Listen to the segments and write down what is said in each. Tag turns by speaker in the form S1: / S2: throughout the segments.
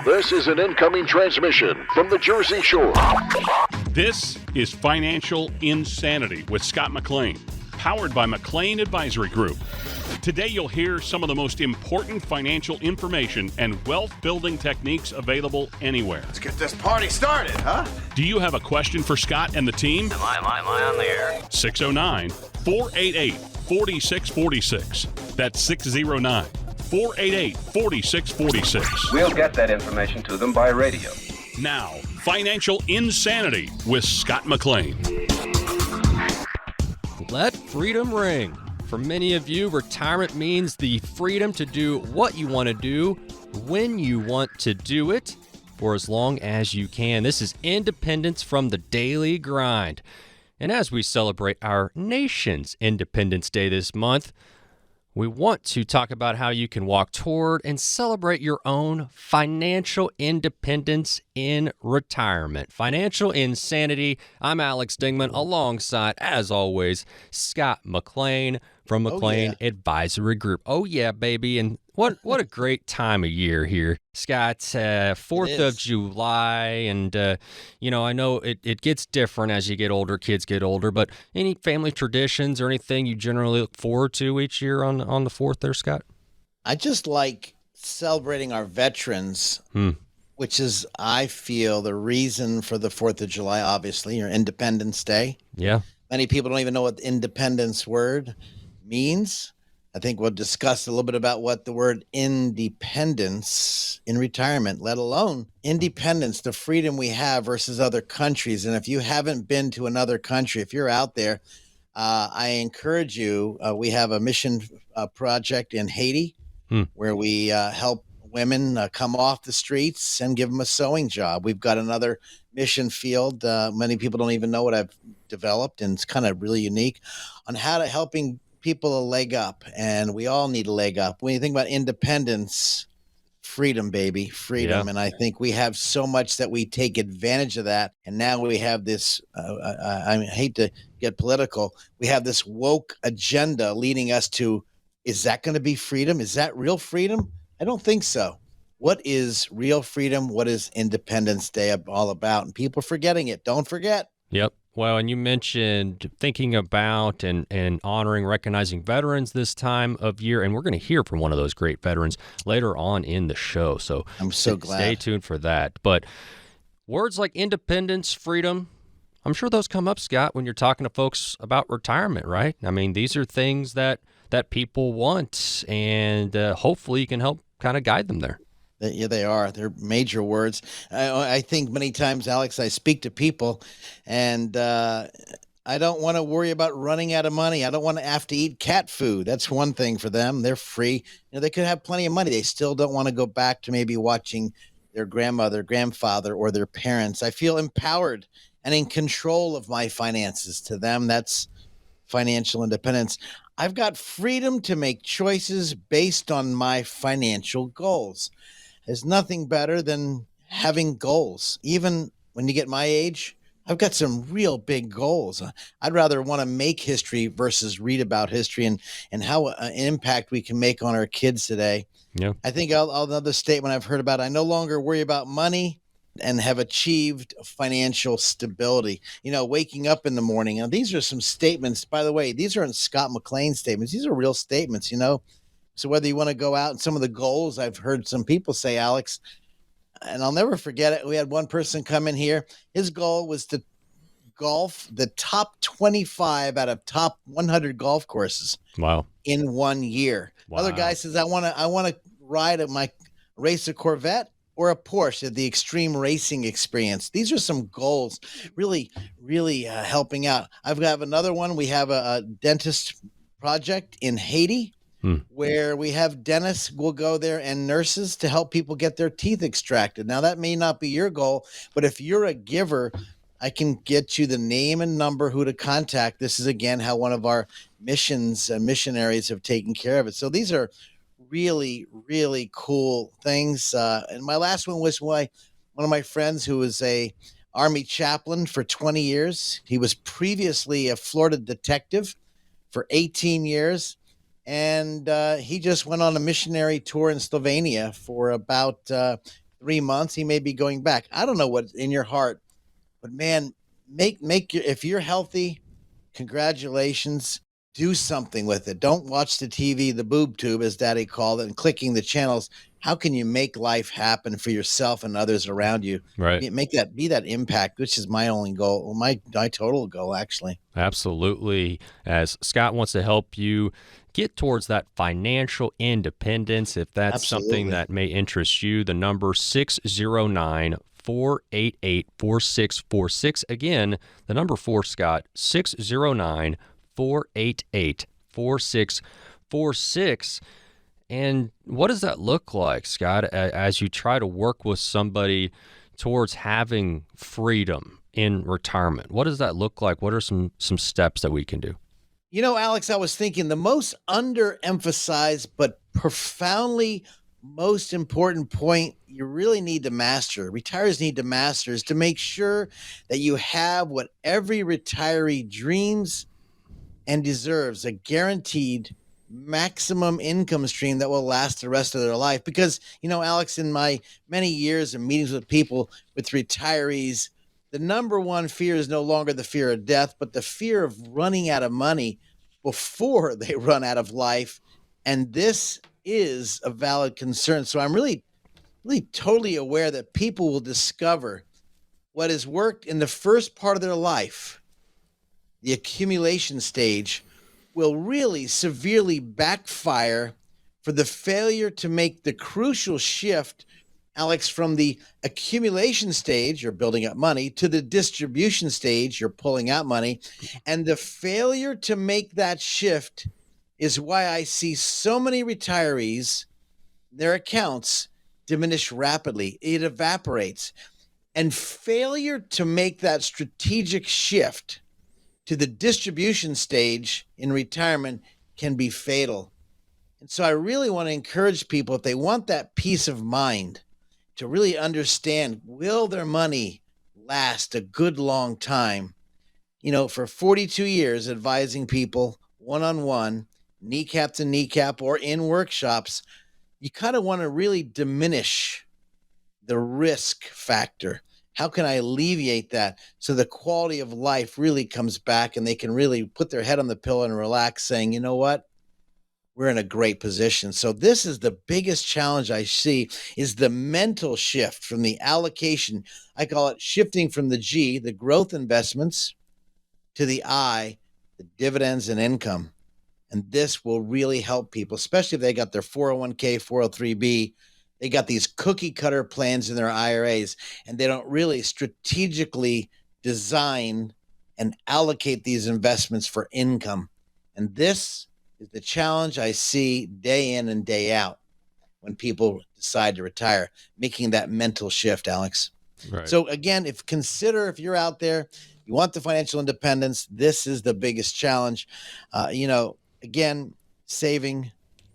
S1: This is an incoming transmission from the Jersey Shore.
S2: This is Financial Insanity with Scott McLean, powered by McLean Advisory Group. Today you'll hear some of the most important financial information and wealth-building techniques available anywhere.
S3: Let's get this party started, huh?
S2: Do you have a question for Scott and the team?
S4: Am I on the air?
S2: 609-488-4646. That's 609-488-4646.
S4: We'll get that information to them by radio.
S2: Now, Financial Insanity with Scott McLean.
S5: Let freedom ring. For many of you, retirement means the freedom to do what you want to do, when you want to do it, for as long as you can. This is independence from the daily grind. And as we celebrate our nation's Independence Day this month, we want to talk about how you can walk toward and celebrate your own financial independence in retirement. Financial Insanity. I'm Alex Dingman, alongside, as always, Scott McLean from McLean Advisory Group. Oh, yeah, baby. And what a great time of year here, Scott. 4th of July. And, I know it gets different as you get older, kids get older. But any family traditions or anything you generally look forward to each year on the 4th there, Scott?
S6: I just like celebrating our veterans, which is, I feel, the reason for the 4th of July, obviously, your Independence Day.
S5: Yeah.
S6: Many people don't even know what the independence word means. I think we'll discuss a little bit about what the word independence in retirement, let alone independence, the freedom we have versus other countries. And if you haven't been to another country, if you're out there, I encourage you. We have a mission project in Haiti where we help women come off the streets and give them a sewing job. We've got another mission field. Many people don't even know what I've developed, and it's kind of really unique on how to helping people a leg up, and we all need a leg up. When you think about independence, freedom, baby, freedom. Yeah. And I think we have so much that we take advantage of that. And now we have this, I hate to get political, we have this woke agenda leading us to, is that going to be freedom? Is that real freedom? I don't think so. What is real freedom? What is Independence Day all about? And people are forgetting it. Don't forget.
S5: Yep. Well, and you mentioned thinking about and honoring, recognizing veterans this time of year, and we're going to hear from one of those great veterans later on in the show. So
S6: I'm so glad.
S5: Stay tuned for that. But words like independence, freedom, I'm sure those come up, Scott, when you're talking to folks about retirement, right? I mean, these are things that people want, and hopefully you can help kind of guide them there.
S6: Yeah, they are. They're major words. I think many times, Alex, I speak to people, and I don't want to worry about running out of money. I don't want to have to eat cat food. That's one thing for them. They're free. They could have plenty of money. They still don't want to go back to maybe watching their grandmother, grandfather, or their parents. I feel empowered and in control of my finances. To them, that's financial independence. I've got freedom to make choices based on my financial goals. There's nothing better than having goals. Even when you get my age, I've got some real big goals. I'd rather want to make history versus read about history and how an impact we can make on our kids today.
S5: Yeah.
S6: I think another statement I've heard about, I no longer worry about money and have achieved financial stability. Waking up in the morning. Now, these are some statements, by the way, these aren't Scott McLean statements. These are real statements, So whether you want to go out and some of the goals I've heard some people say, Alex, and I'll never forget it. We had one person come in here. His goal was to golf the top 25 out of top 100 golf courses.
S5: Wow.
S6: In 1 year.
S5: Wow.
S6: Other guy says, I want to ride race a Corvette or a Porsche, the extreme racing experience. These are some goals really, really helping out. I've got another one. We have a dentist project in Haiti. Where we have dentists will go there and nurses to help people get their teeth extracted. Now, that may not be your goal, but if you're a giver, I can get you the name and number who to contact. This is, again, how one of our missionaries have taken care of it. So these are really, really cool things. And my last one was one of my friends who was a Army chaplain for 20 years. He was previously a Florida detective for 18 years. And he just went on a missionary tour in Slovenia for about 3 months, he may be going back. I don't know what's in your heart, but man, if you're healthy, congratulations. Do something with it. Don't watch the TV, the boob tube, as Daddy called it, and clicking the channels. How can you make life happen for yourself and others around you?
S5: Right.
S6: Be that impact, which is my only goal, my total goal, actually.
S5: Absolutely. As Scott wants to help you get towards that financial independence, if that's something
S6: Absolutely.
S5: that may interest you, the number 609-488-4646. Again, the number for Scott, 609-488-4646. And what does that look like, Scott, as you try to work with somebody towards having freedom in retirement? What does that look like? What are some steps that we can do?
S6: Alex, I was thinking the most underemphasized but profoundly most important point you really need to master, retirees need to master, is to make sure that you have what every retiree dreams and deserves, a guaranteed maximum income stream that will last the rest of their life. Because, Alex, in my many years of meetings with people, with retirees, the number one fear is no longer the fear of death, but the fear of running out of money before they run out of life. And this is a valid concern. So I'm really totally aware that people will discover what has worked in the first part of their life, the accumulation stage, will really severely backfire for the failure to make the crucial shift, Alex, from the accumulation stage, you're building up money, to the distribution stage, you're pulling out money. And the failure to make that shift is why I see so many retirees, their accounts diminish rapidly. It evaporates. And failure to make that strategic shift to the distribution stage in retirement can be fatal. And so I really want to encourage people, if they want that peace of mind, to really understand, will their money last a good long time? For 42 years advising people one-on-one, kneecap to kneecap, or in workshops, you kind of want to really diminish the risk factor. How can I alleviate that so the quality of life really comes back and they can really put their head on the pillow and relax, saying, you know what? We're in a great position. So this is the biggest challenge I see, is the mental shift from the allocation. I call it shifting from the G, the growth investments, to the I, the dividends and income. And this will really help people, especially if they got their 401k, 403b. They got these cookie cutter plans in their IRAs, and they don't really strategically design and allocate these investments for income. And this is the challenge I see day in and day out when people decide to retire, making that mental shift, Alex.
S5: Right.
S6: So again, if you're out there, you want the financial independence, this is the biggest challenge. Again, saving,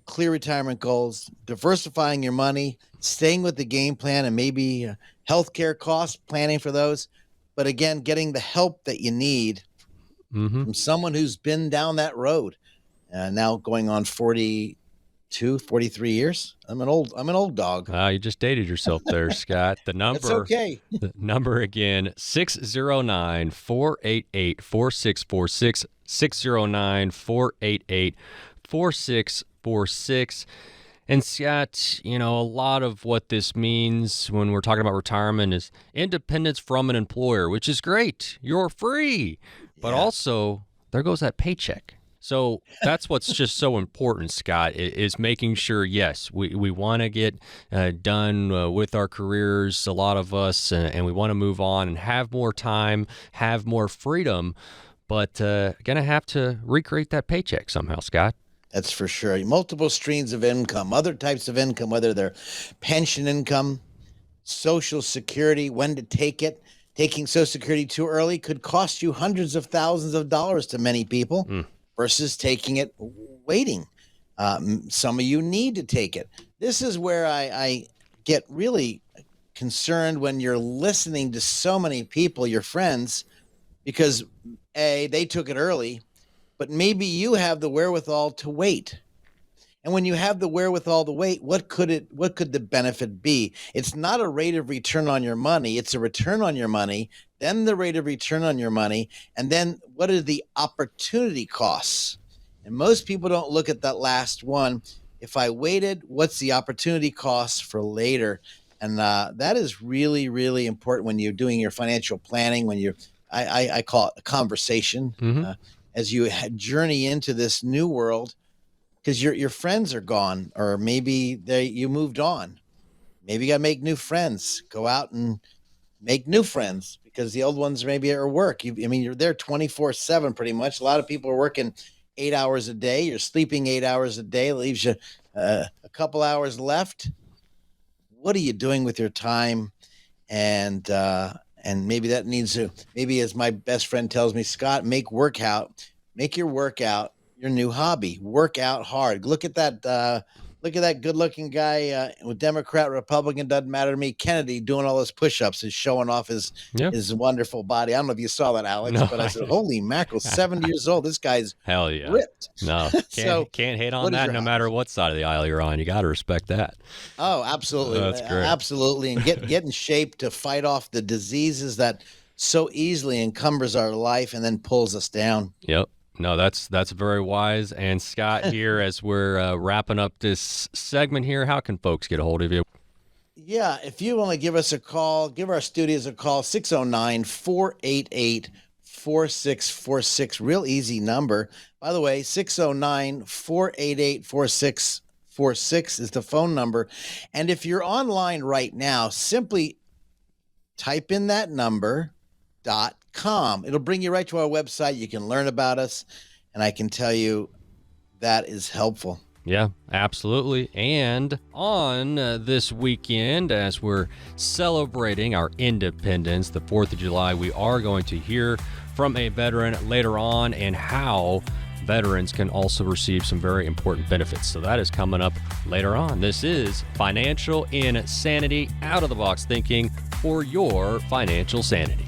S6: clear retirement goals, diversifying your money, staying with the game plan, and maybe healthcare costs, planning for those. But again, getting the help that you need from someone who's been down that road. Now going on 42, 43 years. I'm an old dog.
S5: You just dated yourself there, Scott. The number,
S6: That's okay.
S5: The number again, 609-488-4646, 609-488-4646. And Scott, a lot of what this means when we're talking about retirement is independence from an employer, which is great. You're free. But also, there goes that paycheck. So that's what's just so important, Scott, is making sure, yes, we want to get done with our careers, a lot of us, and we want to move on and have more time, have more freedom, but going to have to recreate that paycheck somehow, Scott.
S6: That's for sure. Multiple streams of income, other types of income, whether they're pension income, Social Security, when to take it. Taking Social Security too early could cost you hundreds of thousands of dollars to many people versus taking it waiting. Some of you need to take it. This is where I get really concerned when you're listening to so many people, your friends, because they took it early, but maybe you have the wherewithal to wait. And when you have the wherewithal to wait, what could the benefit be? It's not a rate of return on your money. It's a return on your money, then the rate of return on your money, and then what are the opportunity costs? And most people don't look at that last one. If I waited, what's the opportunity cost for later? And that is really, really important when you're doing your financial planning, when I call it a conversation, as you journey into this new world. Because your friends are gone, or maybe you moved on. Maybe you got to make new friends. Go out and make new friends because the old ones maybe are work. You're there 24/7 pretty much. A lot of people are working 8 hours a day. You're sleeping 8 hours a day. It leaves you a couple hours left. What are you doing with your time? And maybe that needs to. Maybe as my best friend tells me, Scott, make your workout your new hobby. Work out hard. Look at that good-looking guy with Democrat, Republican, doesn't matter to me. Kennedy doing all his push-ups and showing off his wonderful body. I don't know if you saw that, Alex, but I said, holy mackerel, 70 years old. This guy's
S5: hell yeah,
S6: ripped.
S5: No, can't hate on that no matter what side of the aisle you're on. You got to respect that.
S6: Oh, absolutely.
S5: That's great.
S6: Absolutely. And get in shape to fight off the diseases that so easily encumbers our life and then pulls us down.
S5: Yep. No, that's very wise. And Scott, here as we're wrapping up this segment here, how can folks get a hold of you?
S6: Yeah, if you want to give us a call, give our studios a call, 609-488-4646. Real easy number. By the way, 609-488-4646 is the phone number. And if you're online right now, simply type in that number, .com. It'll bring you right to our website. You can learn about us, and I can tell you that is helpful.
S5: Yeah, absolutely. And on this weekend, as we're celebrating our independence, the 4th of July, we are going to hear from a veteran later on and how veterans can also receive some very important benefits. So that is coming up later on. This is Financial Insanity, out of the box thinking for your financial sanity.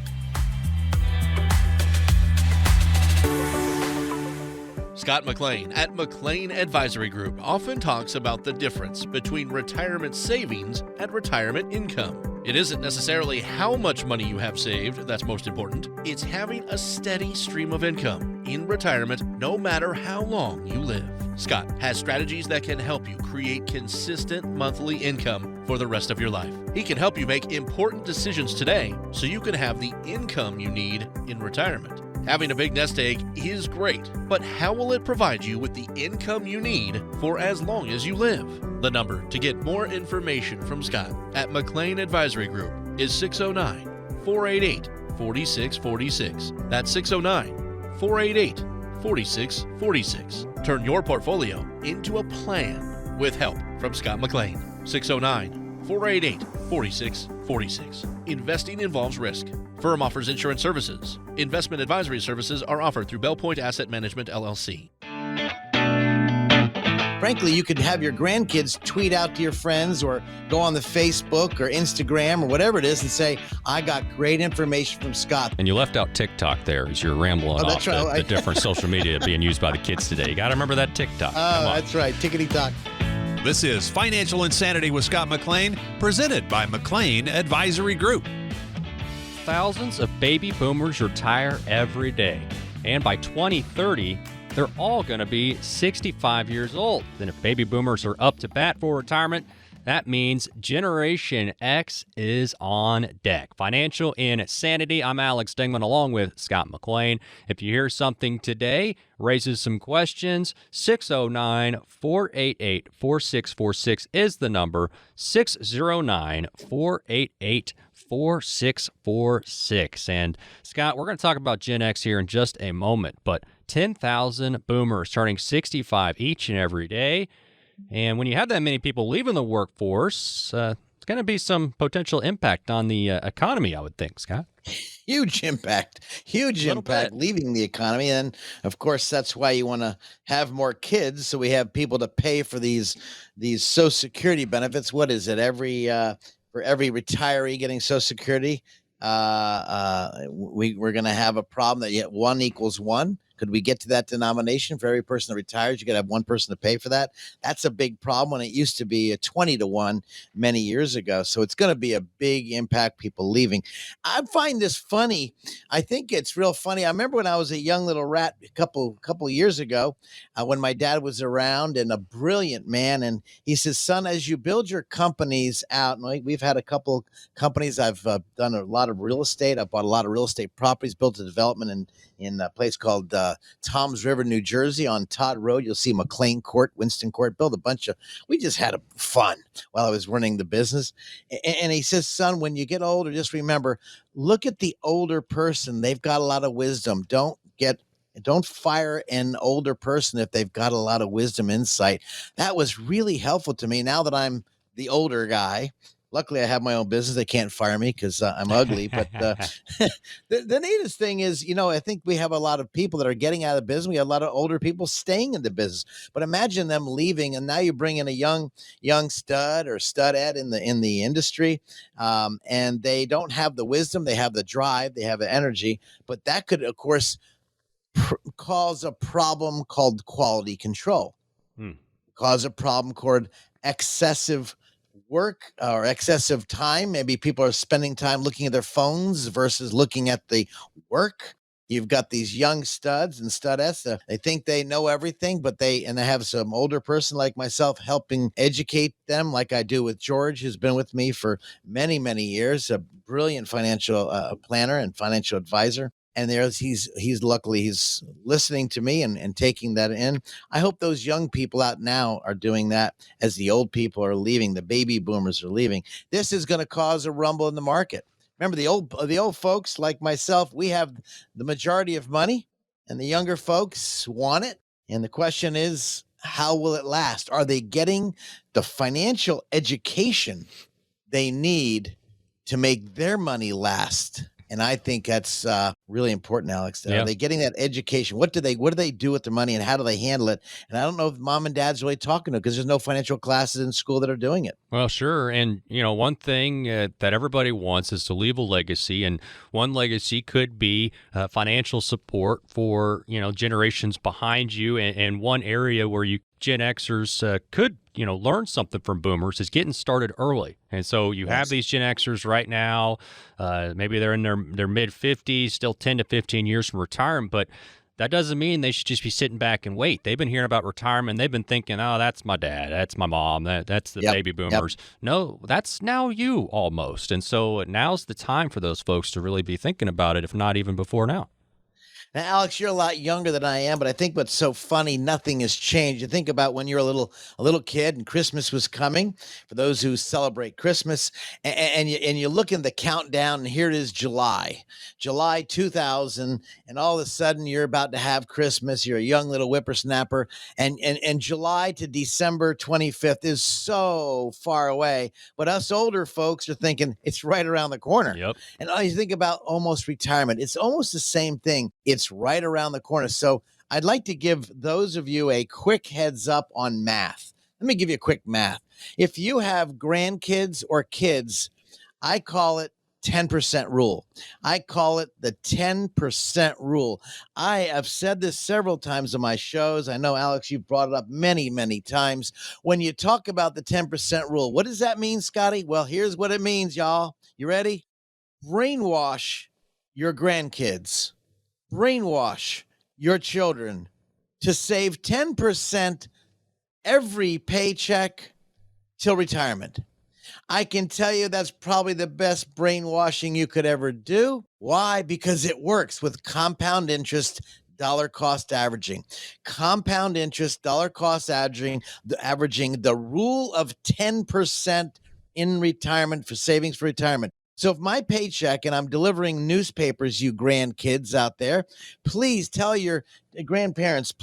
S7: Scott McLean at McLean Advisory Group often talks about the difference between retirement savings and retirement income. It isn't necessarily how much money you have saved that's most important. It's having a steady stream of income in retirement no matter how long you live. Scott has strategies that can help you create consistent monthly income for the rest of your life. He can help you make important decisions today so you can have the income you need in retirement. Having a big nest egg is great, but how will it provide you with the income you need for as long as you live? The number to get more information from Scott at McLean Advisory Group is 609-488-4646. That's 609-488-4646. Turn your portfolio into a plan with help from Scott McLean. 609-488-4646. Investing involves risk. Firm offers insurance services. Investment advisory services are offered through Bell Point Asset Management, LLC.
S6: Frankly, you could have your grandkids tweet out to your friends or go on the Facebook or Instagram or whatever it is and say, I got great information from Scott.
S5: And you left out TikTok there as you're rambling off the different social media being used by the kids today. You got to remember that TikTok.
S6: Oh, that's right. Tickety-tock.
S8: This is Financial Insanity with Scott McLean, presented by McLean Advisory Group.
S5: Thousands of baby boomers retire every day. And by 2030, they're all going to be 65 years old. Then if baby boomers are up to bat for retirement, that means Generation X is on deck. Financial Insanity. I'm Alex Dingman along with Scott McLean. If you hear something today, raises some questions, 609-488-4646 is the number, 609-488-4646. And Scott, we're going to talk about Gen X here in just a moment, but 10,000 boomers turning 65 each and every day. And when you have that many people leaving the workforce, it's going to be some potential impact on the economy, I would think, Scott.
S6: Huge impact leaving the economy. And of course, that's why you want to have more kids. So we have people to pay for these Social Security benefits. What is it? For every retiree getting Social Security, we're going to have a problem that yet one equals one. Could we get to that denomination for every person that retires? You got to have one person to pay for that. That's a big problem when it used to be a 20 to 1 many years ago. So it's going to be a big impact, people leaving. I find this funny. I think it's real funny. I remember when I was a young little rat a couple of years ago, when my dad was around, and a brilliant man, and he says, son, as you build your companies out, and we've had a couple companies. I've done a lot of real estate. I've bought a lot of real estate properties, built a development in a place called Toms River, New Jersey on Todd Road. You'll see McLean Court, Winston Court, build a bunch of, we just had fun while I was running the business. And he says, son, when you get older, just remember, look at the older person. They've got a lot of wisdom. Don't fire an older person if they've got a lot of wisdom, insight. That was really helpful to me now that I'm the older guy. Luckily, I have my own business. They can't fire me because I'm ugly. But the neatest thing is, I think we have a lot of people that are getting out of the business. We have a lot of older people staying in the business. But imagine them leaving, and now you bring in a young stud or studette in the industry, and they don't have the wisdom. They have the drive. They have the energy. But that could, of course, cause a problem called quality control. Cause a problem called excessive work or excessive time. Maybe people are spending time looking at their phones versus looking at the work. You've got these young studs and studettes. They think they know everything, but they have some older person like myself helping educate them, like I do with George, who's been with me for many, many years, a brilliant financial planner and financial advisor. And he's listening to me and taking that in. I hope those young people out now are doing that as the old people are leaving, the baby boomers are leaving. This is going to cause a rumble in the market. Remember, the old folks like myself, we have the majority of money, and the younger folks want it. And the question is, how will it last? Are they getting the financial education they need to make their money last? And I think that's really important, Alex. Are they getting that education? What do they do with their money, and how do they handle it? And I don't know if mom and dad's really talking to them, because there's no financial classes in school that are doing it.
S5: Well, sure. And, one thing that everybody wants is to leave a legacy. And one legacy could be financial support for, generations behind you. And one area where Gen Xers could, learn something from boomers is getting started early. And so you have these Gen Xers right now, maybe they're in their mid-50s, still 10 to 15 years from retirement, but that doesn't mean they should just be sitting back and wait. They've been hearing about retirement. They've been thinking, oh, that's my dad, that's my mom, that's the baby boomers. No, that's now you almost. And so now's the time for those folks to really be thinking about it, if not even before now.
S6: Now, Alex, you're a lot younger than I am, but I think what's so funny, nothing has changed. You think about when you're a little kid and Christmas was coming, for those who celebrate Christmas, and you look in the countdown, and here it is, July 2000, and all of a sudden you're about to have Christmas. You're a young little whippersnapper, and July to December 25th is so far away. But us older folks are thinking it's right around the corner.
S5: Yep.
S6: And you think about almost retirement. It's almost the same thing. It's right around the corner. So I'd like to give those of you a quick heads up on math. Let me give you a quick math. If you have grandkids or kids, I call it 10% rule. I call it the 10% rule. I have said this several times on my shows. I know, Alex, you've brought it up many, many times. When you talk about the 10% rule, what does that mean, Scotty? Well, here's what it means, y'all. You ready? Brainwash your grandkids. Brainwash your children to save 10% every paycheck till retirement. I can tell you that's probably the best brainwashing you could ever do. Why? Because it works with compound interest, dollar cost averaging. Compound interest, dollar cost averaging, the rule of 10% in retirement for savings for retirement. So if my paycheck, and I'm delivering newspapers, you grandkids out there, please tell your grandparents,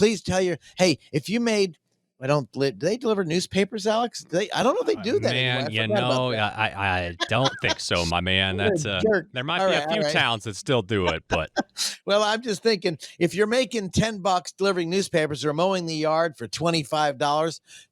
S6: hey, if you made, do they deliver newspapers, Alex? I don't know if they do that anymore.
S5: I don't think so, my man. That's there might be a few towns that still do it, but
S6: well, I'm just thinking, if you're making $10 delivering newspapers or mowing the yard for $25,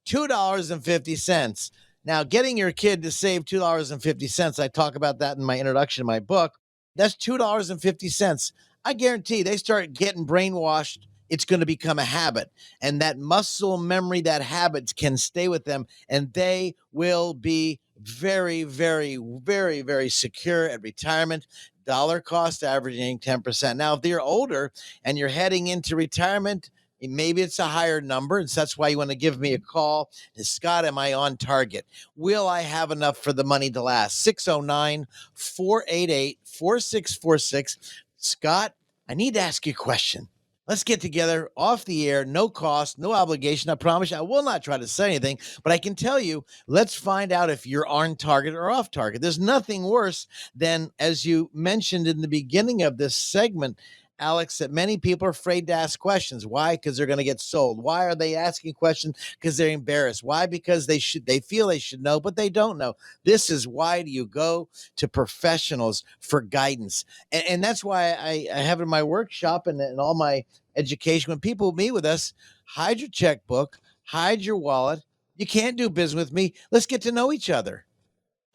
S6: $2.50. Now, getting your kid to save $2.50, I talk about that in my introduction to my book. That's $2.50. I guarantee they start getting brainwashed. It's going to become a habit. And that muscle memory, that habit can stay with them, and they will be very, very, very, very secure at retirement. Dollar cost averaging 10%. Now, if you're older and you're heading into retirement, maybe it's a higher number. And so that's why you want to give me a call. Scott, am I on target? Will I have enough for the money to last? 609-488-4646. Scott, I need to ask you a question. Let's get together off the air, no cost, no obligation. I promise you, I will not try to say anything, but I can tell you, let's find out if you're on target or off target. There's nothing worse than, as you mentioned in the beginning of this segment, Alex, that many people are afraid to ask questions. Why? Because they're going to get sold. Why are they asking questions? Because they're embarrassed. Why? Because they feel they should know, but they don't know. This is why do you go to professionals for guidance? And that's why I have in my workshop and all my education, when people meet with us, hide your checkbook, hide your wallet. You can't do business with me. Let's get to know each other.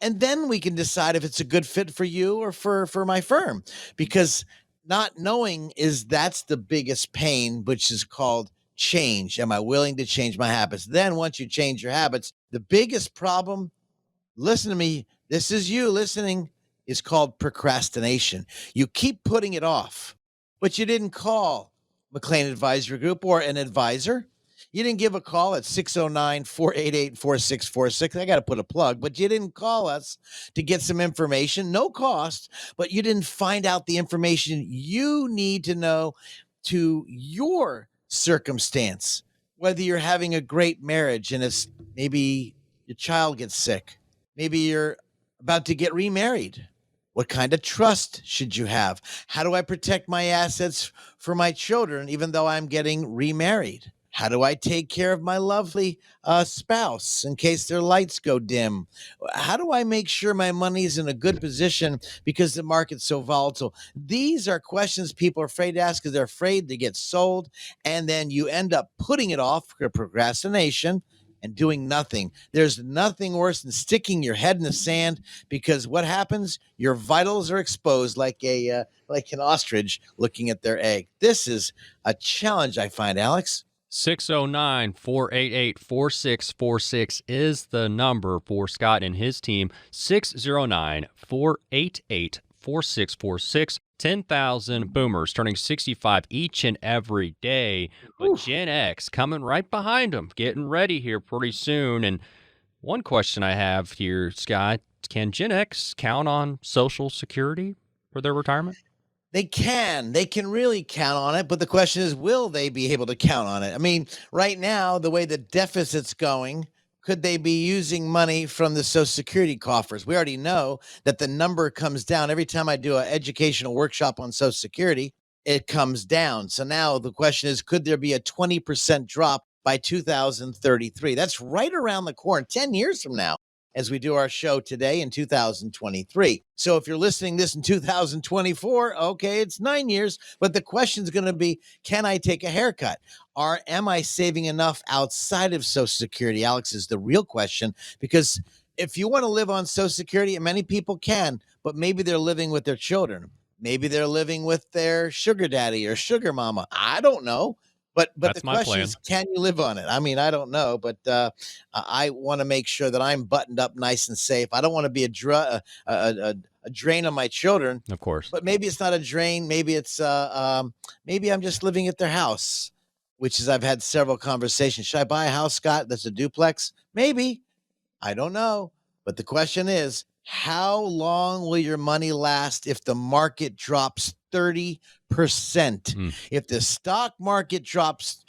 S6: And then we can decide if it's a good fit for you or for my firm, because not knowing that's the biggest pain, which is called change. Am I willing to change my habits? Then once you change your habits, the biggest problem, listen to me, this is you listening, is called procrastination. You keep putting it off, but you didn't call McLean Advisory Group or an advisor. You didn't give a call at 609-488-4646. I got to put a plug, but you didn't call us to get some information, no cost, but you didn't find out the information you need to know to your circumstance, whether you're having a great marriage and it's maybe your child gets sick. Maybe you're about to get remarried. What kind of trust should you have? How do I protect my assets for my children, even though I'm getting remarried? How do I take care of my lovely spouse in case their lights go dim? How do I make sure my money's in a good position because the market's so volatile? These are questions people are afraid to ask because they're afraid to get sold. And then you end up putting it off for procrastination and doing nothing. There's nothing worse than sticking your head in the sand, because what happens? Your vitals are exposed like an ostrich looking at their egg. This is a challenge, I find, Alex.
S5: 609-488-4646 is the number for Scott and his team. 609-488-4646. 10,000 boomers turning 65 each and every day. But Gen X coming right behind them, getting ready here pretty soon. And one question I have here, Scott, can Gen X count on Social Security for their retirement?
S6: They can really count on it, but the question is, will they be able to count on it? I mean, right now, the way the deficit's going, could they be using money from the Social Security coffers? We already know that the number comes down. Every time I do an educational workshop on Social Security, it comes down. So now the question is, could there be a 20% drop by 2033? That's right around the corner, 10 years from now, as we do our show today in 2023. So if you're listening this in 2024, okay, it's 9 years, but the question is going to be, can I take a haircut? Or am I saving enough outside of Social Security? Alex, is the real question, because if you want to live on Social Security, and many people can, but maybe they're living with their children. Maybe they're living with their sugar daddy or sugar mama. I don't know. But
S5: That's
S6: the
S5: my
S6: question
S5: plan.
S6: is, can you live on it? I mean, I don't know, but I want to make sure that I'm buttoned up nice and safe. I don't want to be a drain on my children.
S5: Of course.
S6: But maybe it's not a drain. Maybe it's maybe I'm just living at their house, which is, I've had several conversations. Should I buy a house, Scott, that's a duplex? Maybe. I don't know. But the question is, how long will your money last if the market drops 30%? If the stock market drops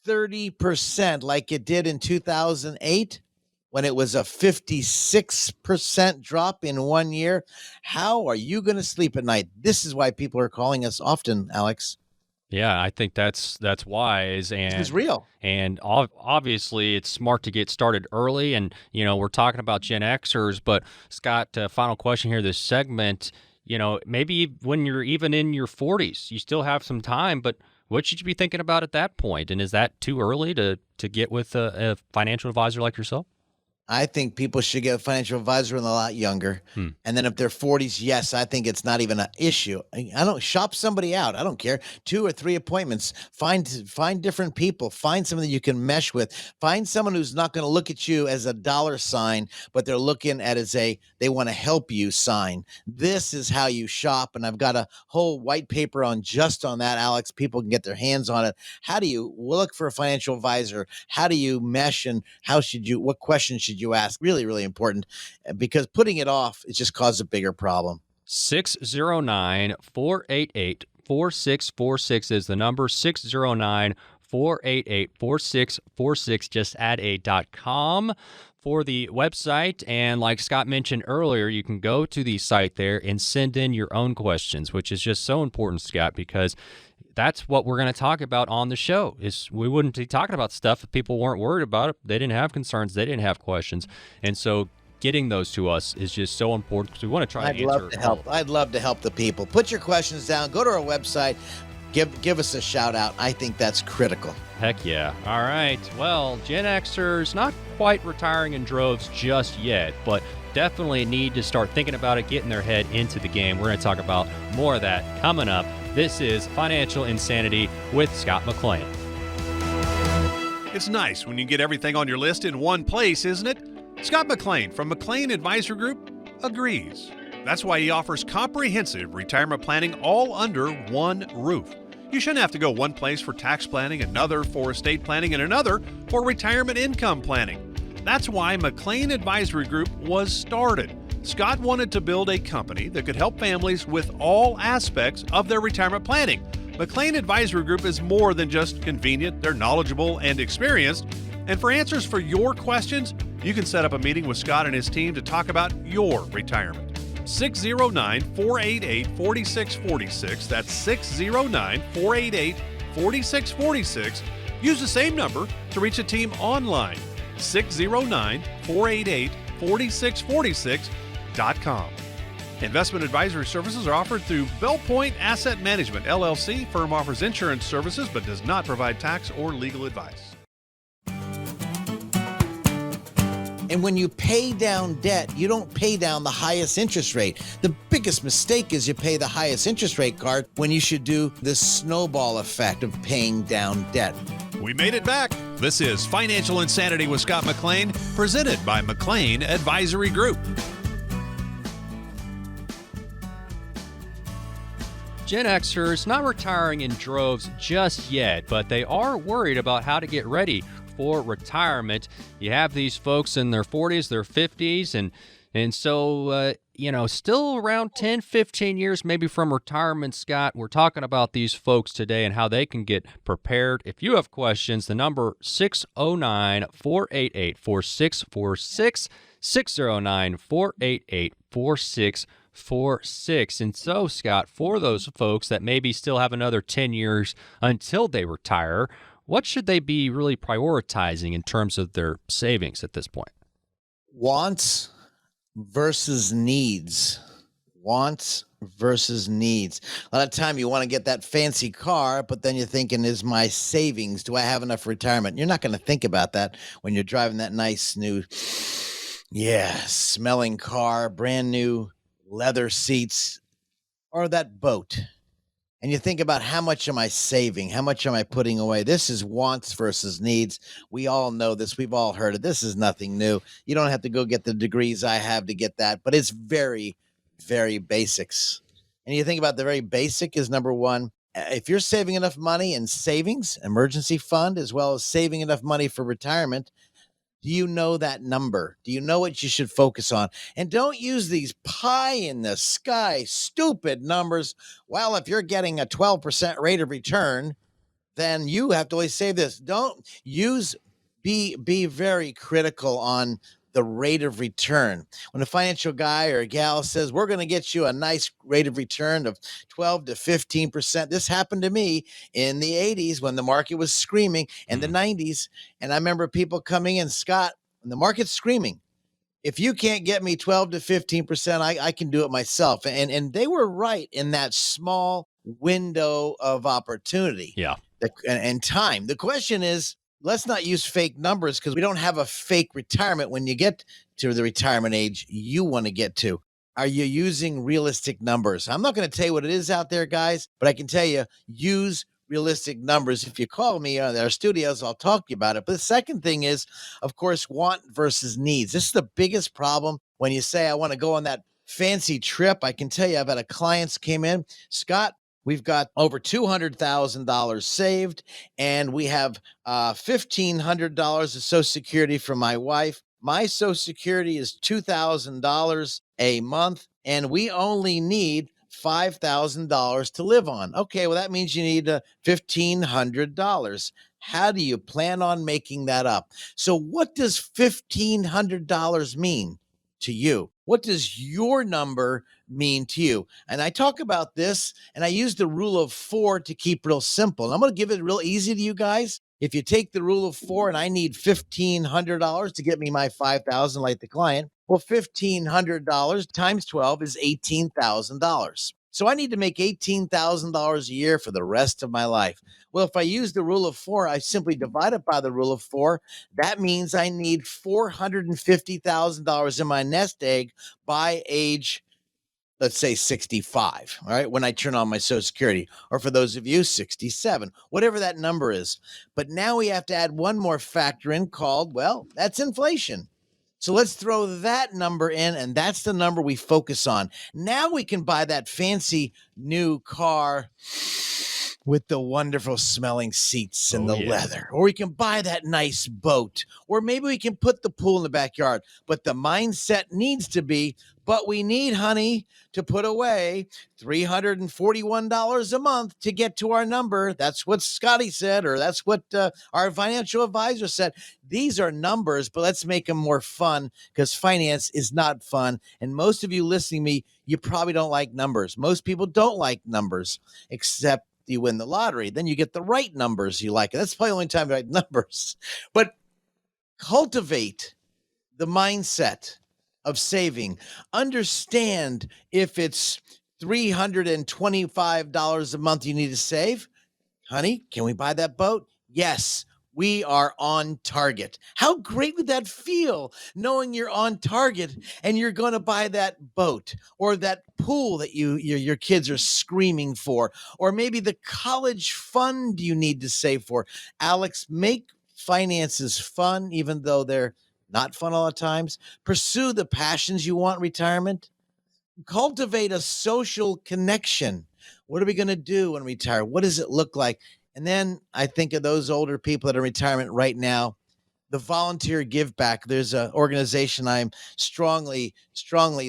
S6: 30% like it did in 2008, when it was a 56% drop in 1 year, how are you going to sleep at night? This is why people are calling us often, Alex.
S5: Yeah, I think that's wise, and
S6: It's real.
S5: And obviously, it's smart to get started early. And we're talking about Gen Xers, but Scott, final question here. This segment, maybe when you're even in your 40s, you still have some time. But what should you be thinking about at that point? And is that too early to get with a financial advisor like yourself?
S6: I think people should get a financial advisor when they're a lot younger. And then if they're 40s, yes, I think it's not even an issue. I don't shop somebody out. I don't care. 2 or 3 appointments. Find different people. Find someone that you can mesh with. Find someone who's not going to look at you as a dollar sign, but they're looking at as they want to help you sign. This is how you shop. And I've got a whole white paper on that, Alex. People can get their hands on it. How do you look for a financial advisor? How do you mesh, and what questions should you ask? Really, really important, because putting it off, it just causes a bigger problem.
S5: 609-488-4646 is the number. 609-488-4646. Just add a .com for the website. And like Scott mentioned earlier, you can go to the site there and send in your own questions, which is just so important, Scott, because that's what we're going to talk about on the show. Is we wouldn't be talking about stuff if people weren't worried about it. They didn't have concerns. They didn't have questions. And so getting those to us is just so important, because we want to try to answer.
S6: I'd love to help the people. Put your questions down. Go to our website. Give us a shout out. I think that's critical.
S5: Heck yeah. All right. Well, Gen Xers not quite retiring in droves just yet, but definitely need to start thinking about it, getting their head into the game. We're going to talk about more of that coming up. This is Financial Insanity with Scott McLean.
S8: It's nice when you get everything on your list in one place, isn't it? Scott McLean from McLean Advisory Group agrees. That's why he offers comprehensive retirement planning all under one roof. You shouldn't have to go one place for tax planning, another for estate planning, and another for retirement income planning. That's why McLean Advisory Group was started. Scott wanted to build a company that could help families with all aspects of their retirement planning. McLean Advisory Group is more than just convenient. They're knowledgeable and experienced. And for answers for your questions, you can set up a meeting with Scott and his team to talk about your retirement. 609-488-4646. That's 609-488-4646. Use the same number to reach a team online. 609-488-4646.com. Investment advisory services are offered through Bell Point Asset Management, LLC. Firm offers insurance services but does not provide tax or legal advice.
S6: And when you pay down debt, you don't pay down the highest interest rate. The biggest mistake is you pay the highest interest rate card when you should do the snowball effect of paying down debt.
S8: We made it back. This is Financial Insanity with Scott McLean, presented by McLean Advisory Group.
S5: Gen Xers not retiring in droves just yet, but they are worried about how to get ready for retirement. You have these folks in their 40s, their 50s, and so, still around 10, 15 years maybe from retirement, Scott. We're talking about these folks today and how they can get prepared. If you have questions, the number 609-488-4646, 609-488-4646. And so, Scott, for those folks that maybe still have another 10 years until they retire, what should they be really prioritizing in terms of their savings at this point?
S6: Wants versus needs. Wants versus needs. A lot of time you want to get that fancy car, but then you're thinking, is my savings, do I have enough for retirement? You're not going to think about that when you're driving that nice new, smelling car, brand new leather seats, or that boat. And you think about, how much am I saving? How much am I putting away? This is wants versus needs. We all know this. We've all heard it. This is nothing new. You don't have to go get the degrees I have to get that, but it's very, very basics. And you think about the very basic is number one. If you're saving enough money in savings, emergency fund, as well as saving enough money for retirement, do you know that number? Do you know what you should focus on? And don't use these pie in the sky, stupid numbers. Well, if you're getting a 12% rate of return, then you have to always save this. Be very critical on the rate of return. When a financial guy or a gal says, we're going to get you a nice rate of return of 12 to 15%. This happened to me in the 80s when the market was screaming, and the 90s. And I remember people coming in, Scott, when the market's screaming, if you can't get me 12 to 15%, I can do it myself. And they were right in that small window of opportunity.
S5: Yeah.
S6: And time. The question is, let's not use fake numbers because we don't have a fake retirement when you get to the retirement age you want to get to. Are you using realistic numbers? I'm not going to tell you what it is out there, guys, but I can tell you, use realistic numbers. If you call me at our studios, I'll talk to you about it. But the second thing is, of course, want versus needs. This is the biggest problem when you say, I want to go on that fancy trip. I can tell you, I've had a clients came in, Scott, we've got over $200,000 saved, and we have $1,500 of Social Security for my wife. My Social Security is $2,000 a month, and we only need $5,000 to live on. Okay, well, that means you need $1,500. How do you plan on making that up? So what does $1,500 mean to you? What does your number mean to you? And I talk about this, and I use the rule of 4 to keep real simple. And I'm going to give it real easy to you guys. If you take the rule of 4 and I need $1,500 to get me my $5,000 like the client, well, $1,500 times 12 is $18,000. So I need to make $18,000 a year for the rest of my life. Well, if I use the rule of 4, I simply divide it by the rule of 4. That means I need $450,000 in my nest egg by age, let's say 65, all right, when I turn on my Social Security, or for those of you, 67, whatever that number is. But now we have to add one more factor in called, well, that's inflation. So let's throw that number in, and that's the number we focus on. Now we can buy that fancy new car with the wonderful smelling seats and leather, or we can buy that nice boat, or maybe we can put the pool in the backyard. But the mindset needs to be, but we need, honey, to put away $341 a month to get to our number. That's what Scotty said, or that's what our financial advisor said. These are numbers, but let's make them more fun, because finance is not fun. And most of you listening to me, you probably don't like numbers. Most people don't like numbers, except you win the lottery. Then you get the right numbers you like. That's probably the only time you like numbers. But cultivate the mindset of saving. Understand if it's $325 a month you need to save. Honey, can we buy that boat? Yes. We are on target. How great would that feel, knowing you're on target and you're going to buy that boat or that pool that your kids are screaming for, or maybe the college fund you need to save for? Alex, make finances fun, even though they're not fun all the times. Pursue the passions you want in retirement. Cultivate a social connection. What are we going to do when we retire? What does it look like? And then I think of those older people that are in retirement right now, the volunteer give back. There's an organization I'm strongly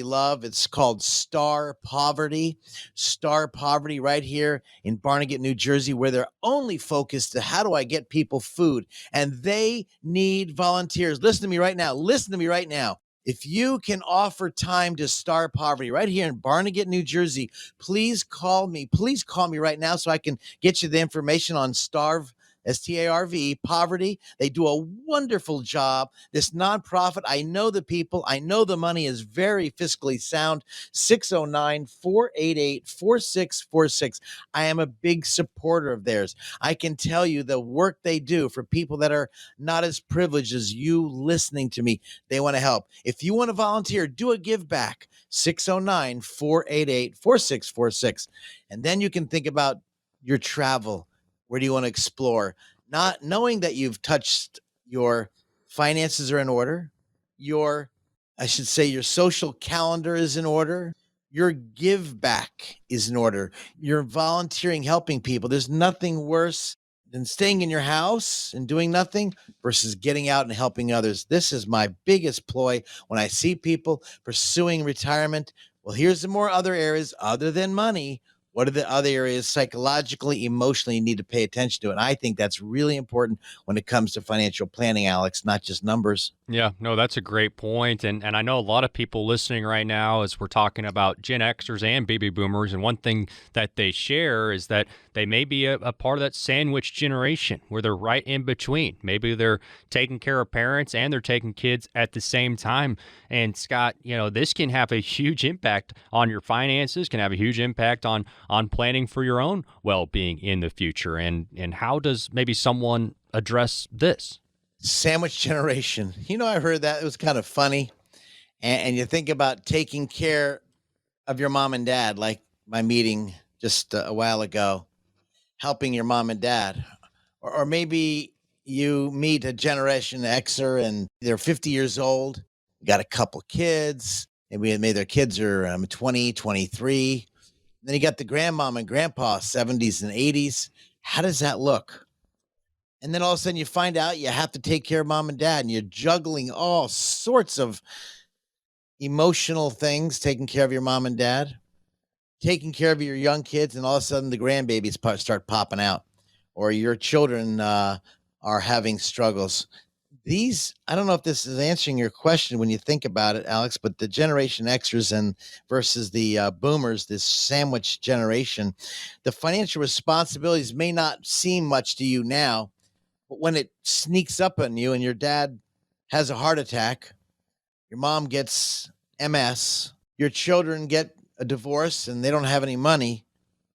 S6: love. It's called Star Poverty. Star Poverty right here in Barnegat, New Jersey, where they're only focused to how do I get people food? And they need volunteers. Listen to me right now. Listen to me right now. If you can offer time to Star Poverty right here in Barnegat, New Jersey, please call me. Please call me right now so I can get you the information on Starve, STARV, Poverty. They do a wonderful job. This nonprofit, I know the people. I know the money is very fiscally sound. 609-488-4646. I am a big supporter of theirs. I can tell you the work they do for people that are not as privileged as you listening to me. They want to help. If you want to volunteer, do a give back. 609-488-4646. And then you can think about your travel. Where do you want to explore? Not knowing that you've touched your finances are in order, your social calendar is in order, your give back is in order, you're volunteering, helping people. There's nothing worse than staying in your house and doing nothing versus getting out and helping others. This is my biggest ploy when I see people pursuing retirement. Well, here's some more other areas other than money. What are the other areas psychologically, emotionally you need to pay attention to? And I think that's really important when it comes to financial planning, Alex, not just numbers.
S5: Yeah, no, that's a great point. And I know a lot of people listening right now as we're talking about Gen Xers and baby boomers. And one thing that they share is that they may be a part of that sandwich generation where they're right in between. Maybe they're taking care of parents and they're taking kids at the same time. And Scott, this can have a huge impact on your finances, can have a huge impact on planning for your own well-being in the future. And how does maybe someone address this.
S6: Sandwich generation. I heard that. It was kind of funny. And you think about taking care of your mom and dad, like my meeting just a while ago, helping your mom and dad. Or maybe you meet a Generation Xer and they're 50 years old, got a couple kids, maybe their kids are 20, 23. Then you got the grandmom and grandpa, 70s and 80s. How does that look? And then all of a sudden you find out you have to take care of mom and dad, and you're juggling all sorts of emotional things, taking care of your mom and dad, taking care of your young kids, and all of a sudden the grandbabies start popping out, or your children are having struggles. I don't know if this is answering your question when you think about it, Alex, but the Generation Xers versus the boomers, this sandwich generation, the financial responsibilities may not seem much to you now, but when it sneaks up on you and your dad has a heart attack, your mom gets MS, your children get a divorce and they don't have any money,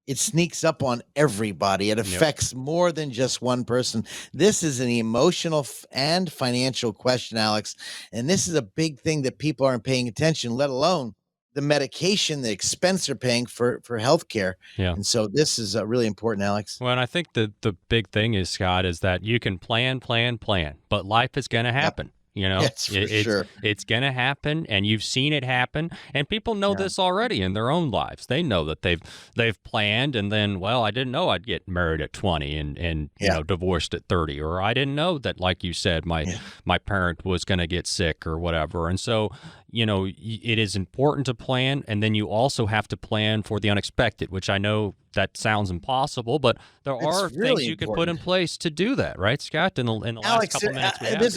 S6: it sneaks up on everybody. It affects more than just one person. This is an emotional and financial question, Alex. And this is a big thing that people aren't paying attention, let alone the medication, the expense they're paying for healthcare.
S5: Yeah.
S6: And so this is really important, Alex.
S5: Well, and I think the big thing is, Scott, is that you can plan, but life is going to happen.
S6: Yep. Yes, for sure.
S5: It's going to happen, and you've seen it happen, and people know this already in their own lives. They know that they've planned, and then, well, I didn't know I'd get married at 20 and divorced at 30, or I didn't know that, like you said, my parent was going to get sick or whatever. And so, it is important to plan, and then you also have to plan for the unexpected, which I know that sounds impossible, but there are things you can put in place to do that, right, Scott? In the last
S6: Alex,
S5: couple minutes we have.
S6: It is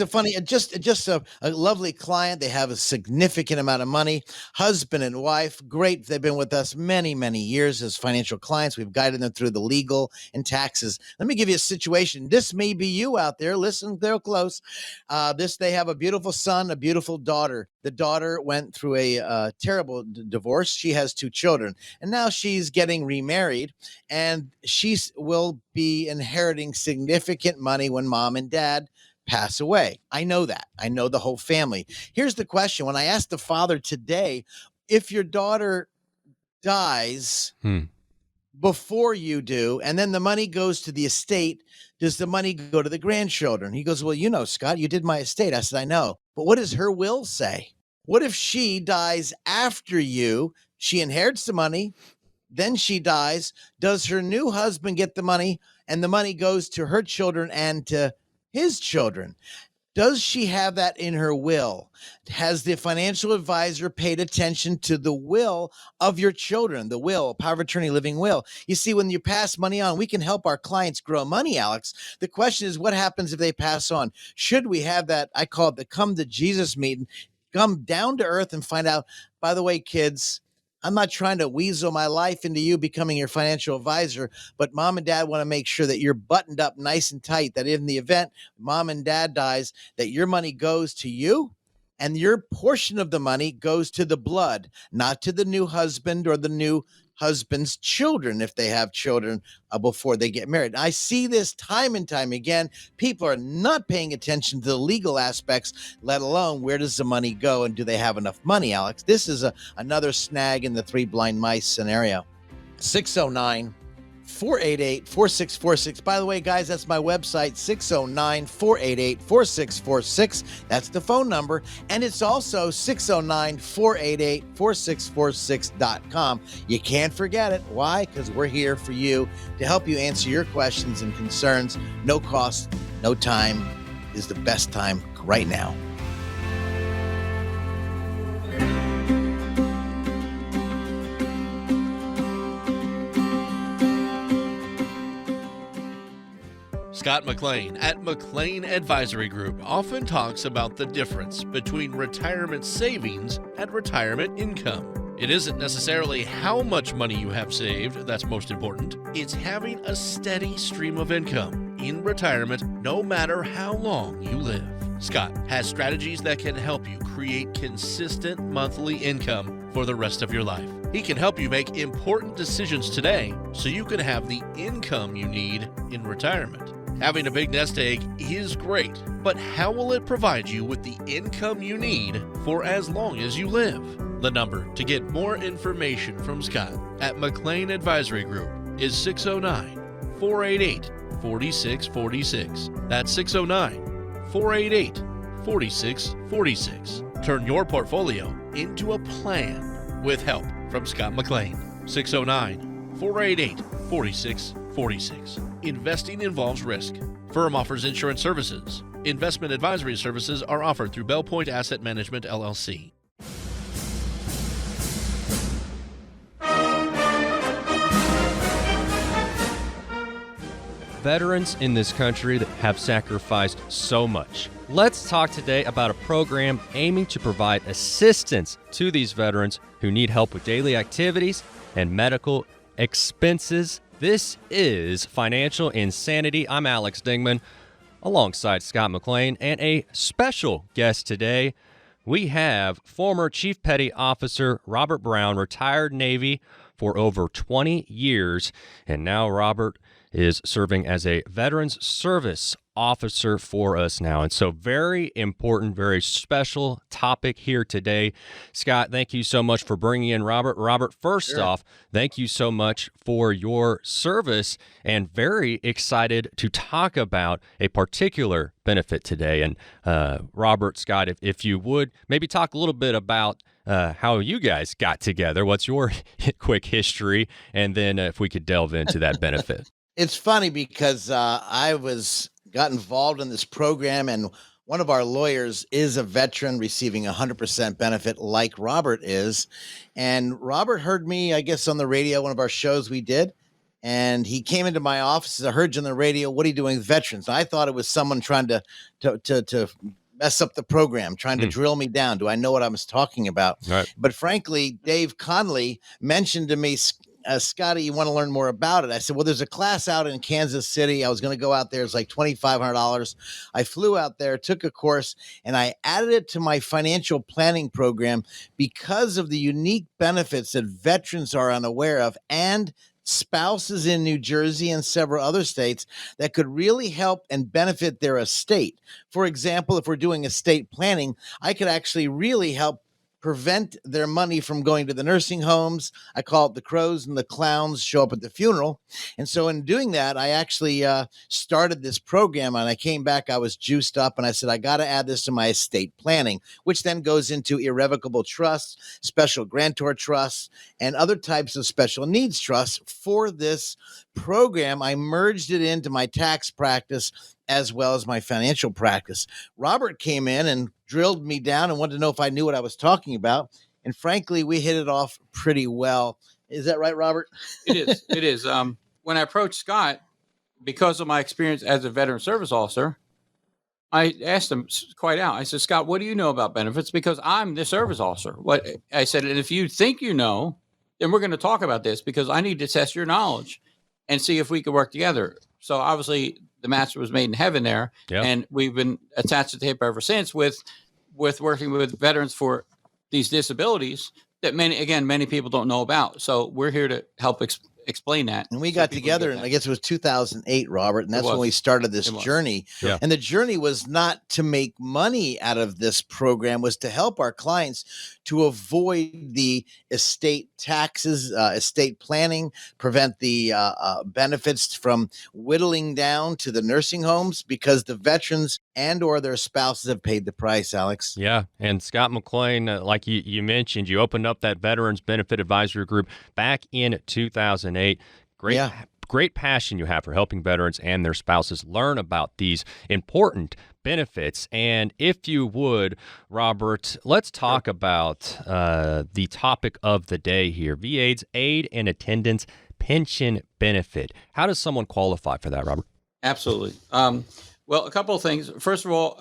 S6: just a lovely client. They have a significant amount of money, husband and wife, great. They've been with us many, many years as financial clients. We've guided them through the legal and taxes. Let me give you a situation. This may be you out there. Listen, they're close. They have a beautiful son, a beautiful daughter. The daughter went through a terrible divorce. She has 2 children, and now she's getting remarried, and she will be inheriting significant money when mom and dad pass away. I know that. I know the whole family. Here's the question. When I asked the father today, if your daughter dies before you do, and then the money goes to the estate, does the money go to the grandchildren? He goes, well, Scott, you did my estate. I said, I know. But what does her will say? What if she dies after you? She inherits the money, then she dies. Does her new husband get the money, and the money goes to her children and to his children? Does she have that in her will? Has the financial advisor paid attention to the will of your children, the will, power of attorney, living will? You see, when you pass money on, we can help our clients grow money, Alex. The question is, what happens if they pass on? Should we have that, I call it the come to Jesus meeting, come down to earth and find out, by the way, kids, I'm not trying to weasel my life into you becoming your financial advisor, but mom and dad want to make sure that you're buttoned up nice and tight, that in the event mom and dad dies, that your money goes to you and your portion of the money goes to the blood, not to the new husband or the new husband's children, if they have children before they get married. I see this time and time again. People are not paying attention to the legal aspects, let alone where does the money go and do they have enough money, Alex? This is another snag in the 3 blind mice scenario. 609-488-4646. By the way, guys, that's my website, 609-488-4646. That's the phone number. And it's also 609-488-4646.com. You can't forget it. Why? Because we're here for you to help you answer your questions and concerns. No cost, no time is the best time right now.
S7: Scott McLean at McLean Advisory Group often talks about the difference between retirement savings and retirement income. It isn't necessarily how much money you have saved that's most important. It's having a steady stream of income in retirement no matter how long you live. Scott has strategies that can help you create consistent monthly income for the rest of your life. He can help you make important decisions today so you can have the income you need in retirement. Having a big nest egg is great, but how will it provide you with the income you need for as long as you live? The number to get more information from Scott at McLean Advisory Group is 609-488-4646. That's 609-488-4646. Turn your portfolio into a plan with help from Scott McLean. 609-488-4646. Investing involves risk. Firm offers insurance services. Investment advisory services are offered through Bell Point Asset Management, LLC.
S5: Veterans in this country that have sacrificed so much. Let's talk today about a program aiming to provide assistance to these veterans who need help with daily activities and medical expenses. This is Financial Insanity. I'm Alex Dingman, alongside Scott McLean, and a special guest today. We have former Chief Petty Officer Robert Brown, retired Navy for over 20 years, and now Robert is serving as a Veterans Service Officer for us now. And so very important, very special topic here today. Scott, thank you so much for bringing in Robert. Robert, first off, thank you so much for your service, and very excited to talk about a particular benefit today. And Robert, Scott, if you would maybe talk a little bit about how you guys got together. What's your quick history? And then if we could delve into that benefit.
S6: It's funny because I got involved in this program, and one of our lawyers is a veteran receiving 100% benefit like Robert is. And Robert heard me, I guess, on the radio, one of our shows we did. And he came into my office. I heard you on the radio. What are you doing with veterans? And I thought it was someone trying to mess up the program, trying to drill me down. Do I know what I was talking about?
S5: Right.
S6: But frankly, Dave Conley mentioned to me, Scotty, you want to learn more about it? I said, well, there's a class out in Kansas City. I was going to go out there. It's like $2,500. I flew out there, took a course, and I added it to my financial planning program because of the unique benefits that veterans are unaware of, and spouses in New Jersey and several other states that could really help and benefit their estate. For example, if we're doing estate planning, I could actually really help prevent their money from going to the nursing homes. I call it the crows and the clowns show up at the funeral. And so in doing that, I actually started this program, and I came back, I was juiced up, and I said, I got to add this to my estate planning, which then goes into irrevocable trusts, special grantor trusts, and other types of special needs trusts. For this program, I merged it into my tax practice as well as my financial practice. Robert came in and drilled me down and wanted to know if I knew what I was talking about. And frankly, we hit it off pretty well. Is that right, Robert?
S9: It is. It is. When I approached Scott, because of my experience as a veteran service officer, I asked him quite out. I said, Scott, what do you know about benefits? Because I'm the service officer. What I said, and if you think you know, then we're going to talk about this, because I need to test your knowledge and see if we could work together. So obviously the match was made in heaven there.
S5: Yeah.
S9: And we've been attached to the hip ever since with working with veterans for these disabilities that many people don't know about. So we're here to help explain that.
S6: And we got together, and I guess it was 2008, Robert, and that's when we started this journey.
S5: Yeah.
S6: And the journey was not to make money out of this program, was to help our clients to avoid the estate taxes, estate planning, prevent the benefits from whittling down to the nursing homes, because the veterans and or their spouses have paid the price, Alex.
S5: Yeah, and Scott McLean, like you mentioned, you opened up that Veterans Benefit Advisory Group back in 2008. Great passion you have for helping veterans and their spouses learn about these important benefits. And if you would, Robert, let's talk about the topic of the day here, VA's Aid and Attendance Pension Benefit. How does someone qualify for that, Robert?
S9: Absolutely. Well, a couple of things. First of all,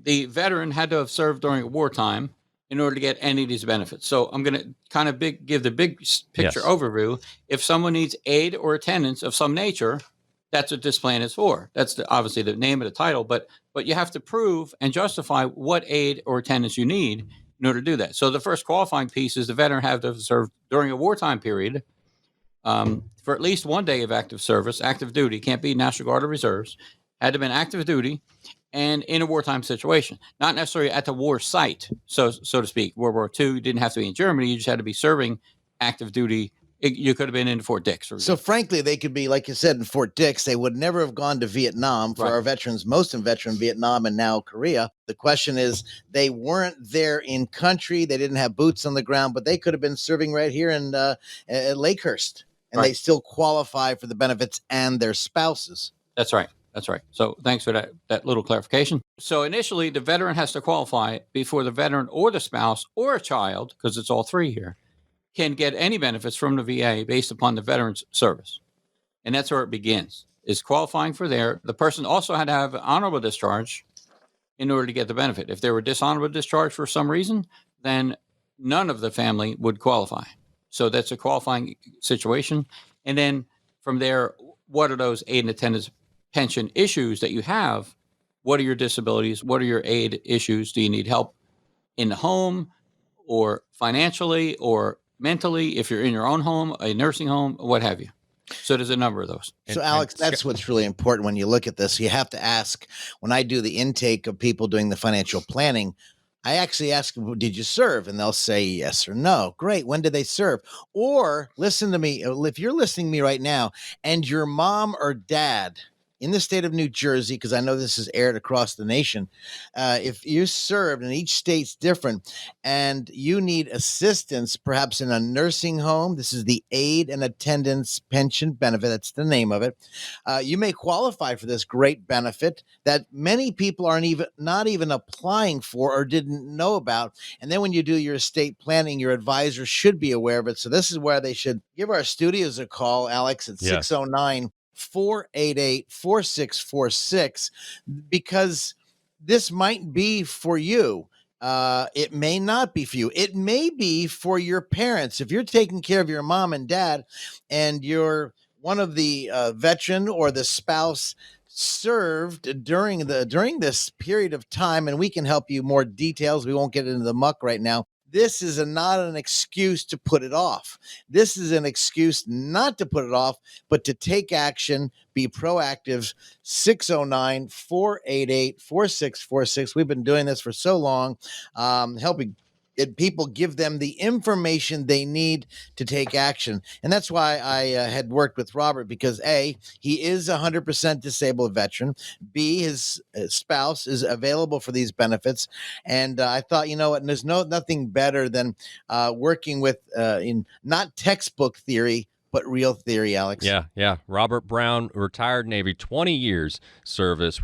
S9: the veteran had to have served during wartime in order to get any of these benefits. So I'm going to kind of give the big picture overview. If someone needs aid or attendance of some nature, that's what this plan is for. That's obviously the name of the title, but you have to prove and justify what aid or attendance you need in order to do that. So the first qualifying piece is the veteran have to have served during a wartime period for at least 1 day of active service, active duty, can't be National Guard or Reserves, had to have been active duty and in a wartime situation, not necessarily at the war site, so to speak. World War II, you didn't have to be in Germany. You just had to be serving active duty. You could have been in Fort Dix.
S6: So frankly, they could be, like you said, in Fort Dix. They would never have gone to Vietnam. For our veterans, most of them veteran Vietnam and now Korea. The question is, they weren't there in country. They didn't have boots on the ground, but they could have been serving right here in at Lakehurst, and they still qualify for the benefits and their spouses.
S9: That's right. That's right. So thanks for that little clarification. So initially, the veteran has to qualify before the veteran or the spouse or a child, because it's all three here, can get any benefits from the VA based upon the veteran's service. And that's where it begins, is qualifying for there. The person also had to have honorable discharge in order to get the benefit. If they were dishonorable discharge for some reason, then none of the family would qualify. So that's a qualifying situation. And then from there, what are those aid and attendance pension issues that you have? What are your disabilities? What are your aid issues? Do you need help in the home or financially or mentally, if you're in your own home, a nursing home, what have you? So there's a number of those.
S6: So Alex, that's what's really important when you look at this. You have to ask, when I do the intake of people doing the financial planning, I actually ask them, did you serve? And they'll say yes or no. Great. When did they serve? Or listen to me. If you're listening to me right now and your mom or dad in the state of New Jersey, because I know this is aired across the nation, if you served, and each state's different, and you need assistance, perhaps in a nursing home, this is the aid and attendance pension benefit, that's the name of it, you may qualify for this great benefit that many people not even applying for or didn't know about. And then when you do your estate planning, your advisor should be aware of it. So this is where they should give our studios a call, Alex, at 609-488-4646, because this might be for you. It may not be for you. It may be for your parents. If you're taking care of your mom and dad and you're one of the veteran or the spouse served during this period of time, and we can help you more details. We won't get into the muck right now. This is not an excuse to put it off. This is an excuse not to put it off, but to take action, be proactive. 609-488-4646. We've been doing this for so long, helping people, give them the information they need to take action. And that's why I had worked with Robert, because A, he is 100% disabled veteran. B, his spouse is available for these benefits. And I thought, you know what, and there's nothing better than working with in not textbook theory, but real theory, Alex.
S5: Yeah. Robert Brown, retired Navy, 20 years service.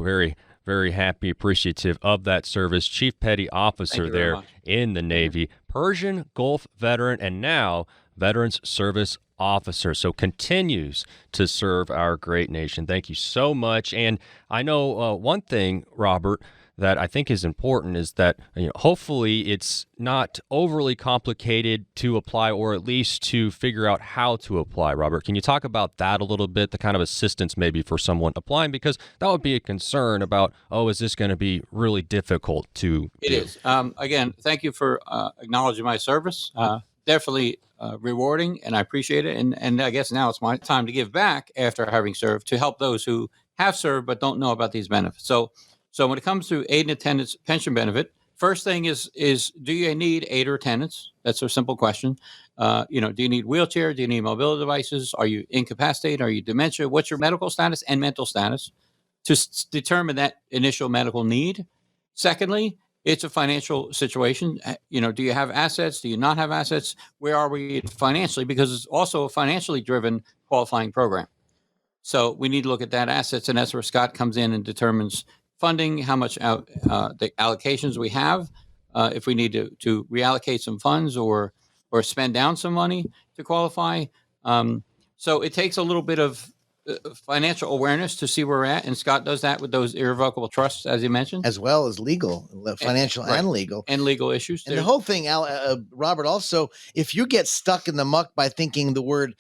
S5: Very happy, appreciative of that service. Chief Petty Officer there in the Navy, Persian Gulf veteran, and now Veterans Service Officer. So continues to serve our great nation. Thank you so much. And I know one thing, Robert, that I think is important is that hopefully it's not overly complicated to apply, or at least to figure out how to apply. Robert, can you talk about that a little bit, the kind of assistance maybe for someone applying? Because that would be a concern about, is this going to be really difficult to
S9: It is. Again, thank you for acknowledging my service. Definitely rewarding, and I appreciate it. And I guess now it's my time to give back after having served, to help those who have served but don't know about these benefits. So when it comes to aid and attendance pension benefit, first thing is do you need aid or attendance? That's a simple question. Do you need wheelchair? Do you need mobility devices? Are you incapacitated? Are you dementia? What's your medical status and mental status to determine that initial medical need? Secondly, it's a financial situation. Do you have assets? Do you not have assets? Where are we financially? Because it's also a financially driven qualifying program. So we need to look at that assets, and that's where Scott comes in and determines funding, how much the allocations we have, if we need to reallocate some funds or spend down some money to qualify. So it takes a little bit of financial awareness to see where we're at, and Scott does that with those irrevocable trusts, as you mentioned,
S6: as well as legal, financial, and legal issues. And the whole thing, Robert. Also, if you get stuck in the muck by thinking the word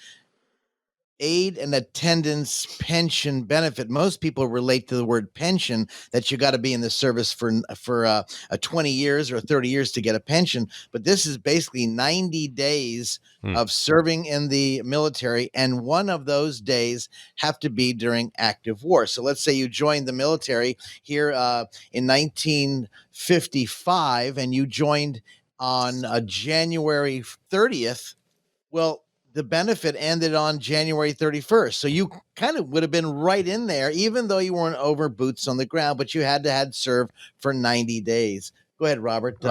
S6: aid and attendance pension benefit. Most people relate to the word pension, that you got to be in the service for 20 years or 30 years to get a pension. But this is basically 90 days of serving in the military, and one of those days have to be during active war. So let's say you joined the military here in 1955, and you joined on January 30th. Well, the benefit ended on January 31st. So you kind of would have been right in there, even though you weren't over boots on the ground, but you had served for 90 days. Go ahead, Robert,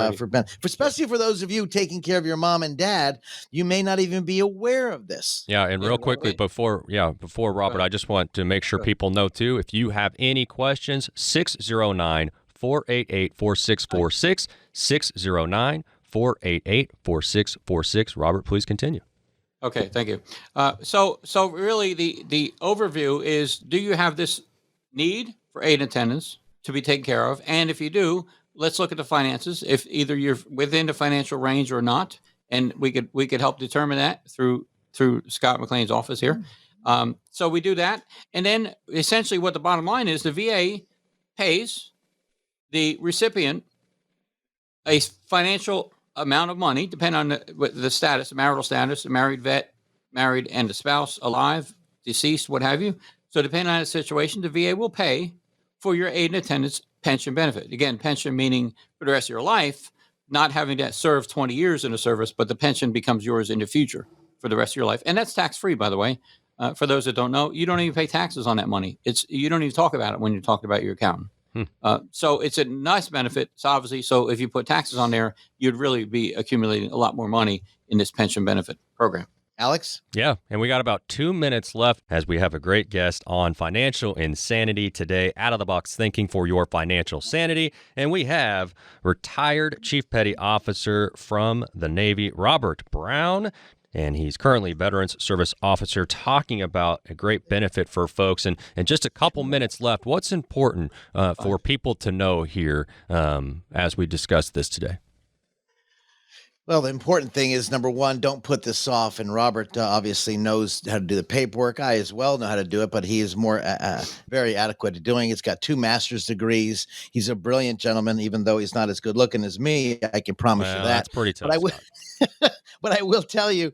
S6: especially for those of you taking care of your mom and dad, you may not even be aware of this.
S5: Yeah, and real quickly before Robert, I just want to make sure people know too, if you have any questions, 609-488-4646, 609-488-4646. Robert, please continue.
S9: Okay, thank you. So really the overview is, do you have this need for aid and attendance to be taken care of? And if you do, let's look at the finances. If either you're within the financial range or not, and we could help determine that through Scott McLean's office here. So we do that. And then essentially what the bottom line is, the VA pays the recipient a financial amount of money, depending on the status, the marital status, the married vet, married and the spouse, alive, deceased, what have you. So depending on the situation, the VA will pay for your aid and attendance pension benefit. Again, pension meaning for the rest of your life, not having to serve 20 years in a service, but the pension becomes yours in the future for the rest of your life. And that's tax-free, by the way. For those that don't know, you don't even pay taxes on that money. You don't even talk about it when you're talking about your accountant. So it's a nice benefit. It's obviously, so if you put taxes on there, you'd really be accumulating a lot more money in this pension benefit program.
S6: Alex?
S5: Yeah, and we got about 2 minutes left as we have a great guest on financial insanity today, out-of-the-box thinking for your financial sanity. And we have retired Chief Petty Officer from the Navy, Robert Brown. And he's currently Veterans Service Officer, talking about a great benefit for folks. And just a couple minutes left. What's important for people to know here as we discuss this today?
S6: Well, the important thing is, number one, don't put this off. And Robert obviously knows how to do the paperwork. I as well know how to do it, but he is more very adequate at doing it. He's got 2 master's degrees. He's a brilliant gentleman, even though he's not as good looking as me. I can promise you that.
S5: That's pretty tough.
S6: But I will tell you,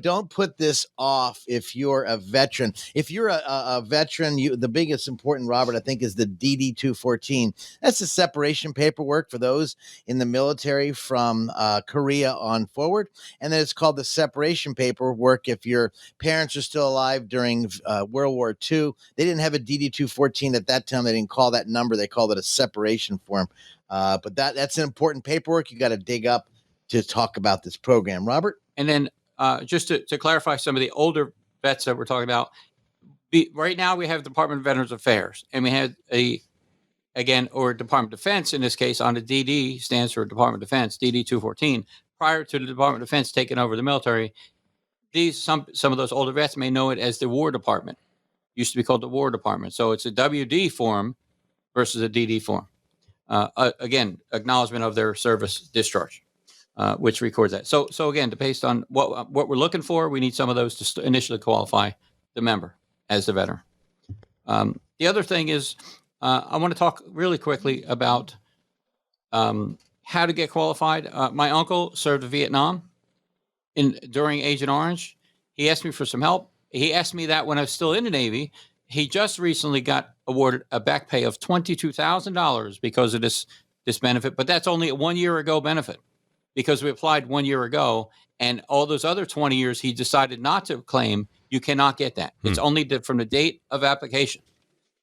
S6: don't put this off if you're a veteran. If you're a veteran, the biggest important, Robert, I think, is the DD-214. That's the separation paperwork for those in the military from Korea on forward. And then it's called the separation paperwork if your parents are still alive during World War II. They didn't have a DD-214 at that time. They didn't call that number. They called it a separation form. But that's an important paperwork you got to dig up to talk about this program. Robert?
S9: And then just to clarify some of the older vets that we're talking about, right now we have Department of Veterans Affairs, and we had or Department of Defense in this case on the DD, stands for Department of Defense, DD-214. Prior to the Department of Defense taking over the military, some of those older vets may know it as the War Department. Used to be called the War Department. So it's a WD form versus a DD form. Again, acknowledgement of their service discharge. Which records that. So again, based on what we're looking for, we need some of those to initially qualify the member as the veteran. The other thing is, I want to talk really quickly about how to get qualified. My uncle served in Vietnam during Agent Orange. He asked me for some help. He asked me that when I was still in the Navy. He just recently got awarded a back pay of $22,000 because of this benefit, but that's only a 1 year ago benefit, because we applied 1 year ago, and all those other 20 years he decided not to claim. You cannot get that. It's only from the date of application.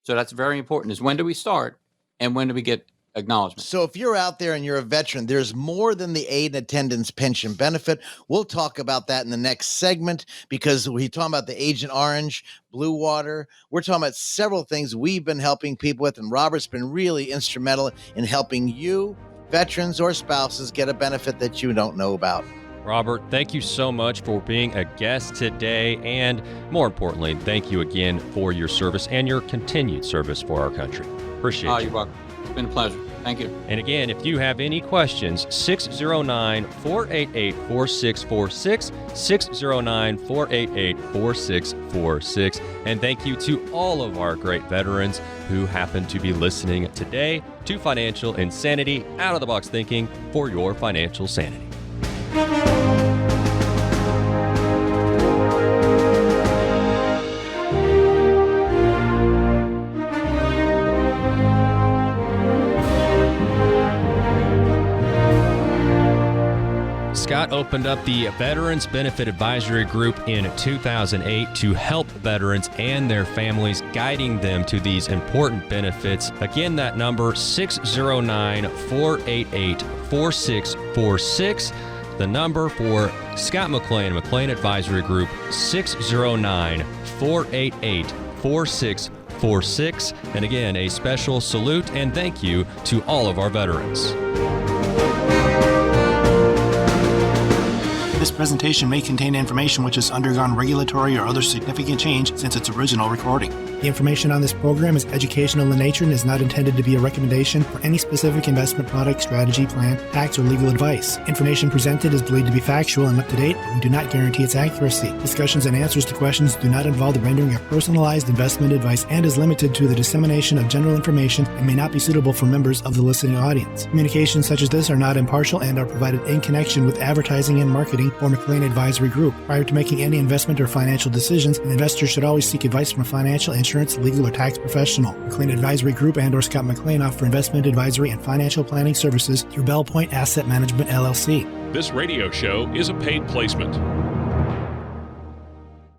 S9: So that's very important, is when do we start and when do we get acknowledgement?
S6: So if you're out there and you're a veteran, there's more than the aid and attendance pension benefit. We'll talk about that in the next segment, because we're talking about the Agent Orange, Blue Water. We're talking about several things we've been helping people with, and Robert's been really instrumental in helping you, veterans or spouses, get a benefit that you don't know about.
S5: Robert, thank you so much for being a guest today, and more importantly, thank you again for your service and your continued service for our country. Appreciate you.
S9: You're welcome. It's been a pleasure. Thank you.
S5: And again, if you have any questions, 609-488-4646, 609-488-4646. And thank you to all of our great veterans who happen to be listening today to Financial Insanity, out-of-the-box thinking for your financial sanity. Scott opened up the Veterans Benefit Advisory Group in 2008 to help veterans and their families, guiding them to these important benefits. Again, that number, 609-488-4646. The number for Scott McLean, McLean Advisory Group, 609-488-4646. And again, a special salute and thank you to all of our veterans.
S10: This presentation may contain information which has undergone regulatory or other significant change since its original recording. The information on this program is educational in nature and is not intended to be a recommendation for any specific investment product, strategy, plan, tax, or legal advice. Information presented is believed to be factual and up to date, but we do not guarantee its accuracy. Discussions and answers to questions do not involve the rendering of personalized investment advice and is limited to the dissemination of general information and may not be suitable for members of the listening audience. Communications such as this are not impartial and are provided in connection with advertising and marketing for McLean Advisory Group. Prior to making any investment or financial decisions, an investor should always seek advice from a financial, insurance, legal, or tax professional. McLean Advisory Group and or Scott McLean offer investment advisory and financial planning services through Bell Point Asset Management, LLC.
S2: This radio show is a paid placement.